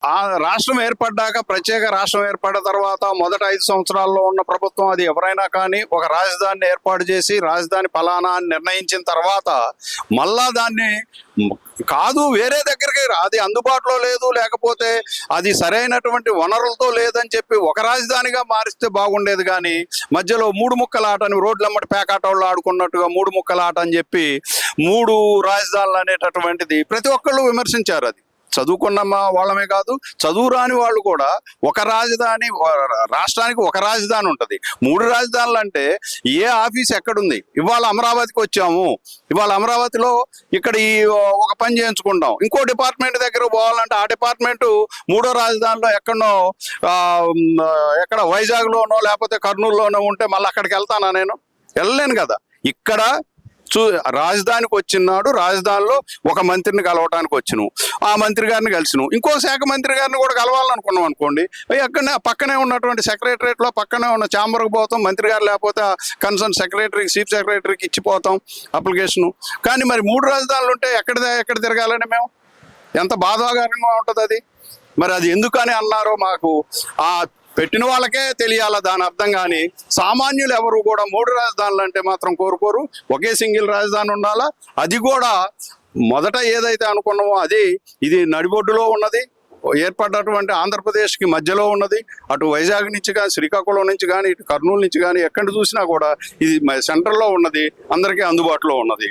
ఆ రాష్ట్రం ఏర్పడ్డాక, ప్రత్యేక రాష్ట్రం ఏర్పడిన తర్వాత మొదటి 5 సంవత్సరాల్లో ఉన్న ప్రభుత్వం అది ఎవరైనా కానీ ఒక రాజధానిని ఏర్పాటు చేసి రాజధాని ఫలానా అని నిర్ణయించిన తర్వాత మళ్ళా దాన్ని కాదు వేరే దగ్గరికి అది అందుబాటులో లేదు, లేకపోతే అది సరైనటువంటి వనరులతో లేదని చెప్పి ఒక రాజధానిగా మారిస్తే బాగుండేది. కానీ మధ్యలో మూడు ముక్కల ఆట అని రోడ్లమ్మటి పేకాటోళ్ళు ఆడుకున్నట్టుగా మూడు ముక్కల ఆట అని చెప్పి 3 రాజధానులు అనేటటువంటిది ప్రతి ఒక్కళ్ళు విమర్శించారు. అది చదువుకున్న వాళ్ళమే కాదు, చదువు రాని వాళ్ళు కూడా ఒక రాజధాని, రాష్ట్రానికి ఒక రాజధాని ఉంటుంది. 3 రాజధానులు అంటే ఏ ఆఫీస్ ఎక్కడుంది? ఇవాళ అమరావతికి వచ్చాము, ఇవాళ అమరావతిలో ఇక్కడ ఈ ఒక పని చేయించుకుంటాం, ఇంకో డిపార్ట్మెంట్ దగ్గర పోవాలంటే ఆ డిపార్ట్మెంట్ 3వ రాజధానిలో ఎక్కడో ఎక్కడ వైజాగ్లోనో లేకపోతే కర్నూలులోనో ఉంటే మళ్ళీ అక్కడికి వెళ్తానా? నేను వెళ్ళలేను కదా. ఇక్కడ రాజధానికి వచ్చినాడు, రాజధానిలో ఒక మంత్రిని కలవటానికి వచ్చినావు, ఆ మంత్రి గారిని కలిసిను, ఇంకో శాఖ మంత్రి గారిని కూడా కలవాలనుకున్నాం అనుకోండి, అక్కడనే పక్కనే ఉన్నటువంటి సెక్రటరియట్లో పక్కనే ఉన్న ఛాంబర్కి పోతాం, మంత్రి గారు లేకపోతే కన్సర్న్ సెక్రటరీకి, చీఫ్ సెక్రటరీకి ఇచ్చిపోతాం అప్లికేషను. కానీ మరి 3 రాజధానులు ఉంటే ఎక్కడ తిరగాలని మేము? ఎంత బాధాకరంగా ఉంటుంది అది. మరి అది ఎందుకని అన్నారో మాకు ఆ పెట్టిన వాళ్ళకే తెలియాల దాని అర్థం. కానీ సామాన్యులు ఎవరు కూడా 3 రాజధానులు అంటే మాత్రం కోరుకోరు. ఒకే సింగిల్ రాజధాని ఉండాలా. అది కూడా మొదట ఏదైతే అనుకున్నామో అది ఇది నడిబొడ్డులో ఉన్నది, ఏర్పడ్డటువంటి ఆంధ్రప్రదేశ్కి మధ్యలో ఉన్నది. అటు వైజాగ్ నుంచి కానీ, శ్రీకాకుళం నుంచి కానీ, ఇటు కర్నూలు నుంచి కానీ ఎక్కడ చూసినా కూడా ఇది సెంట్రల్లో ఉన్నది, అందరికీ అందుబాటులో ఉన్నది.